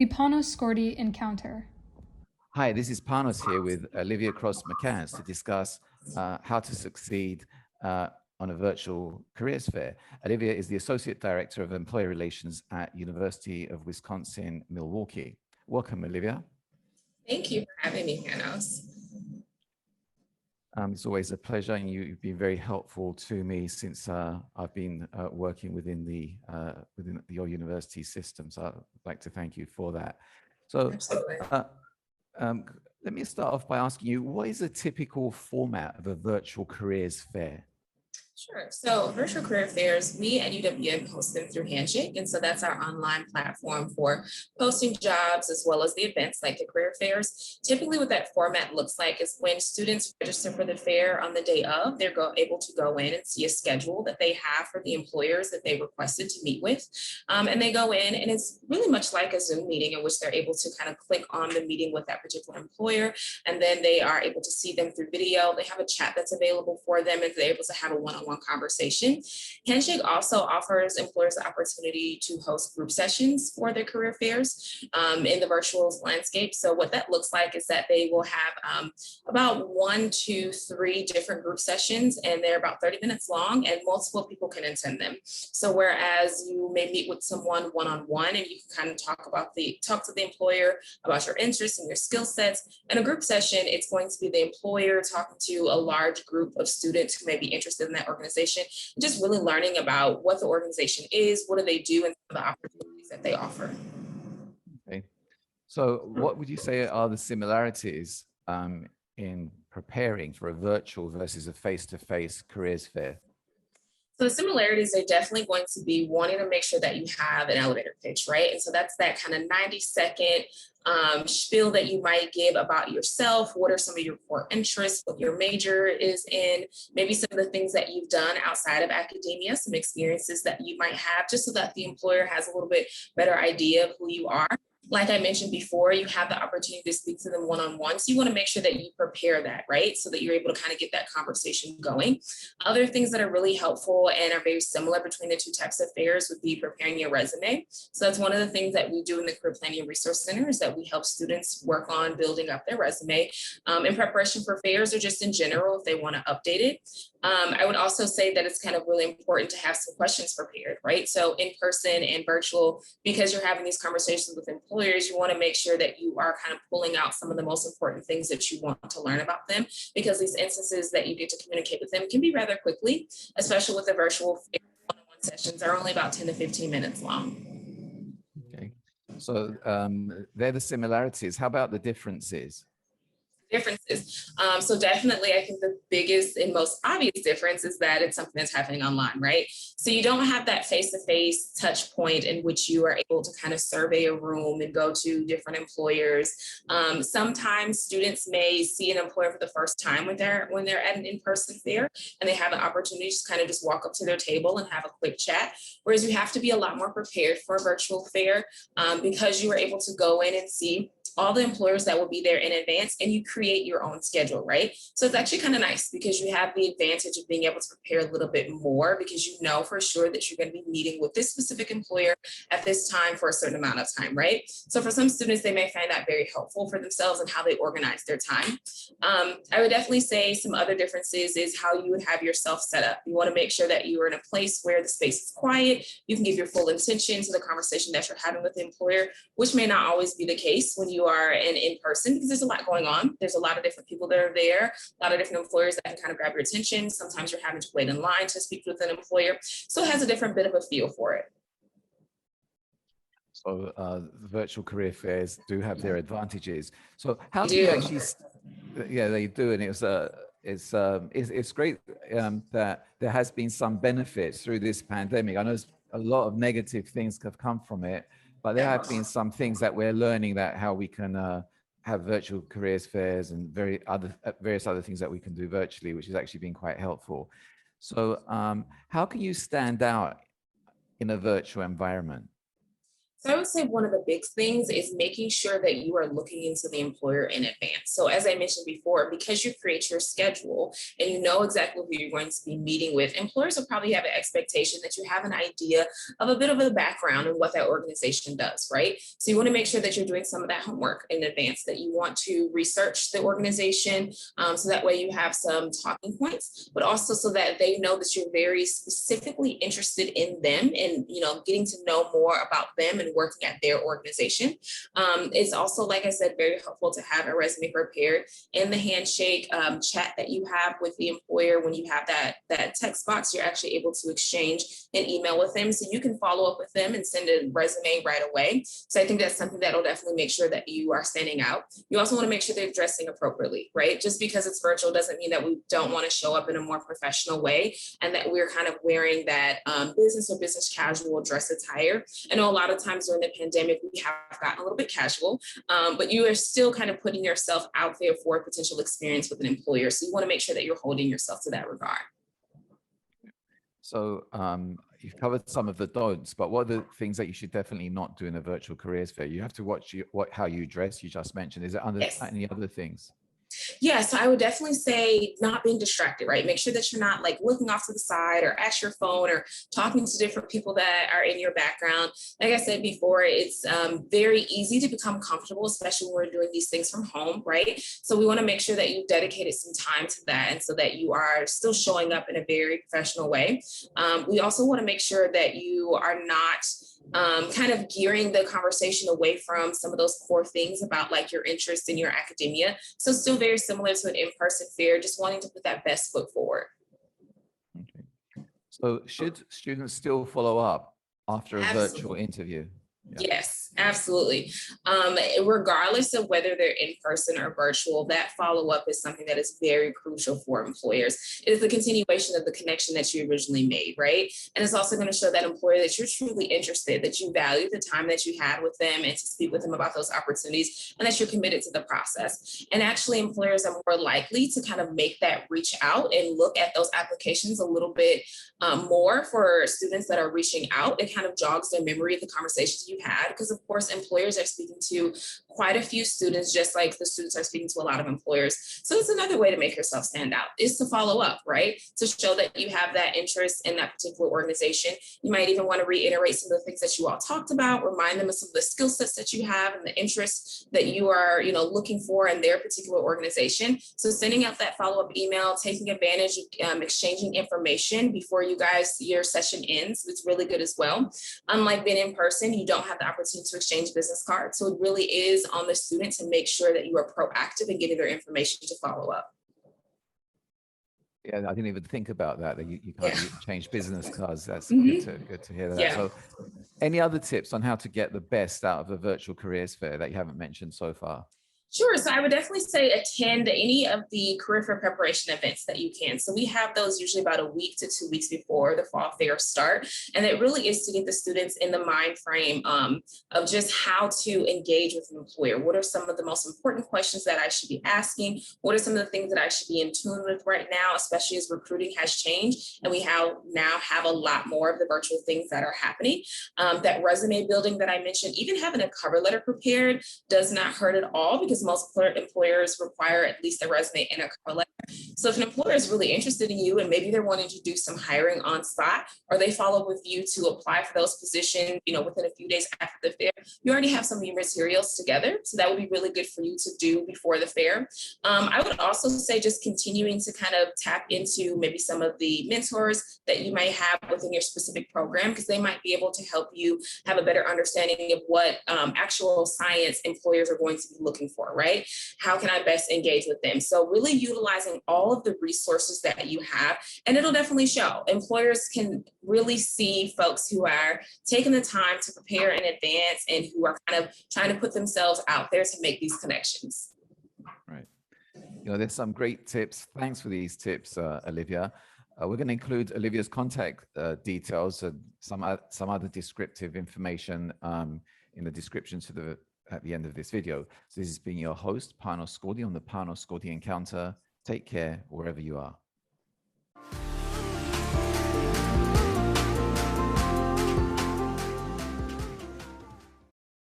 The Panos Skordi Encounter. Hi, this is Panos here with Olivia Cross-McCants to discuss how to succeed on a virtual careers fair. Olivia is the Associate Director of Employee Relations at University of Wisconsin, Milwaukee. Welcome, Olivia. Thank you for having me, Panos. It's always a pleasure, and you've been very helpful to me since I've been working within your university system. So I'd like to thank you for that. So let me start off by asking you, what is a typical format of a virtual careers fair? Sure. So virtual career fairs, we at UWM host them through Handshake. And so that's our online platform for posting jobs as well as the events like the career fairs. Typically what that format looks like is when students register for the fair on the day of, they're able to go in and see a schedule that they have for the employers that they requested to meet with. And they go in and it's really much like a Zoom meeting in which they're able to kind of click on the meeting with that particular employer. And then they are able to see them through video. They have a chat that's available for them and they're able to have a one-on-one conversation. Handshake also offers employers the opportunity to host group sessions for their career fairs in the virtual landscape. So what that looks like is that they will have about 1, 2, 3 different group sessions, and they're about 30 minutes long, and multiple people can attend them. So whereas you may meet with someone one-on-one and you can kind of talk to the employer about your interests and your skill sets, in a group session, it's going to be the employer talking to a large group of students who may be interested in that organization, just really learning about what the organization is, what do they do, and the opportunities that they offer. Okay. So what would you say are the similarities in preparing for a virtual versus a face-to-face careers fair? So the similarities are definitely going to be wanting to make sure that you have an elevator pitch, right? And so that's that kind of 90-second spiel that you might give about yourself. What are some of your core interests, what your major is in, maybe some of the things that you've done outside of academia, some experiences that you might have, just so that the employer has a little bit better idea of who you are. Like I mentioned before, you have the opportunity to speak to them one-on-one. So you want to make sure that you prepare that, right? So that you're able to kind of get that conversation going. Other things that are really helpful and are very similar between the two types of fairs would be preparing your resume. So that's one of the things that we do in the Career Planning Resource Center, is that we help students work on building up their resume in preparation for fairs or just in general if they want to update it. I would also say that it's kind of really important to have some questions prepared, right? So in person and virtual, because you're having these conversations with employers, you want to make sure that you are kind of pulling out some of the most important things that you want to learn about them, because these instances that you get to communicate with them can be rather quickly, especially with the virtual one-on-one sessions are only about 10 to 15 minutes long. Okay, so they're the similarities. How about the differences? Differences. So definitely, I think the biggest and most obvious difference is that it's something that's happening online, right? So you don't have that face-to-face touch point in which you are able to kind of survey a room and go to different employers. Sometimes students may see an employer for the first time when they're at an in-person fair, and they have an opportunity to kind of just walk up to their table and have a quick chat. Whereas you have to be a lot more prepared for a virtual fair because you are able to go in and see all the employers that will be there in advance, and you create your own schedule, right? So it's actually kind of nice because you have the advantage of being able to prepare a little bit more, because you know for sure that you're going to be meeting with this specific employer at this time for a certain amount of time, right? So for some students, they may find that very helpful for themselves and how they organize their time. I would definitely say some other differences is how you would have yourself set up. You want to make sure that you are in a place where the space is quiet. You can give your full attention to the conversation that you're having with the employer, which may not always be the case when you are in person, because there's a lot going on. There's a lot of different people that are there, a lot of different employers that can kind of grab your attention. Sometimes you're having to wait in line to speak with an employer. So it has a different bit of a feel for it. So virtual career fairs do have their advantages. So how do you actually? Yeah, they do, and it's great that there has been some benefits through this pandemic. I know a lot of negative things have come from it, but there have been some things that we're learning, that how we can have virtual careers fairs and various other things that we can do virtually, which has actually been quite helpful. So how can you stand out in a virtual environment? So I would say one of the big things is making sure that you are looking into the employer in advance. So as I mentioned before, because you create your schedule and you know exactly who you're going to be meeting with, employers will probably have an expectation that you have an idea of a bit of a background and what that organization does, right? So you want to make sure that you're doing some of that homework in advance, that you want to research the organization, so that way you have some talking points, but also so that they know that you're very specifically interested in them and, getting to know more about them and working at their organization. It's also, like I said, very helpful to have a resume prepared. In the handshake chat that you have with the employer, when you have that text box, you're actually able to exchange an email with them. So you can follow up with them and send a resume right away. So I think that's something that'll definitely make sure that you are standing out. You also want to make sure they're dressing appropriately, right? Just because it's virtual doesn't mean that we don't want to show up in a more professional way and that we're kind of wearing that business or business casual dress attire. I know a lot of times during the pandemic, we have gotten a little bit casual, but you are still kind of putting yourself out there for a potential experience with an employer. So you want to make sure that you're holding yourself to that regard. So you've covered some of the don'ts, but what are the things that you should definitely not do in a virtual careers fair? You have to watch how you dress, you just mentioned. Is it any other things? Yeah, so I would definitely say not being distracted, right? Make sure that you're not like looking off to the side or at your phone or talking to different people that are in your background. Like I said before, it's very easy to become comfortable, especially when we're doing these things from home, right? So we want to make sure that you've dedicated some time to that and so that you are still showing up in a very professional way. We also want to make sure that you are not kind of gearing the conversation away from some of those core things about like your interest in your academia. So still very similar to an in-person fair, just wanting to put that best foot forward. Okay. So should students still follow up after a virtual interview? Yeah. Yes, absolutely. Regardless of whether they're in person or virtual, that follow-up is something that is very crucial for employers. It is the continuation of the connection that you originally made, right? And it's also going to show that employer that you're truly interested, that you value the time that you had with them and to speak with them about those opportunities, and that you're committed to the process. And actually, employers are more likely to kind of make that reach out and look at those applications a little bit more for students that are reaching out. It kind of jogs their memory of the conversations you had, because of course employers are speaking to quite a few students, just like the students are speaking to a lot of employers. So it's another way to make yourself stand out is to follow up, right? To show that you have that interest in that particular organization. You might even want to reiterate some of the things that you all talked about, remind them of some of the skill sets that you have and the interests that you are, looking for in their particular organization. So sending out that follow-up email, taking advantage of exchanging information before your session ends, it's really good as well. Unlike being in person, you don't have the opportunity to exchange business cards. So it really is on the student to make sure that you are proactive in getting their information to follow up. Yeah, I didn't even think about that you can't change business cards. That's good to hear that. Yeah. So any other tips on how to get the best out of a virtual careers fair that you haven't mentioned so far? Sure. So I would definitely say attend any of the career fair preparation events that you can. So we have those usually about a week to 2 weeks before the fall fair start. And it really is to get the students in the mind frame of just how to engage with an employer. What are some of the most important questions that I should be asking? What are some of the things that I should be in tune with right now, especially as recruiting has changed and we now have a lot more of the virtual things that are happening. That resume building that I mentioned, even having a cover letter prepared does not hurt at all, because most employers require at least a resume and a cover letter. So if an employer is really interested in you and maybe they're wanting to do some hiring on spot, or they follow up with you to apply for those positions, within a few days after the fair, you already have some of your materials together. So that would be really good for you to do before the fair. I would also say just continuing to kind of tap into maybe some of the mentors that you might have within your specific program, because they might be able to help you have a better understanding of what actual science employers are going to be looking for. Right? How can I best engage with them? So really utilizing all of the resources that you have, and it'll definitely show. Employers can really see folks who are taking the time to prepare in advance and who are kind of trying to put themselves out there to make these connections. Right. There's some great tips. Thanks for these tips, Olivia. We're going to include Olivia's contact details and some other descriptive information in the description at the end of this video. So this has been your host, Panos Skordi, on the Panos Skordi Encounter. Take care wherever you are.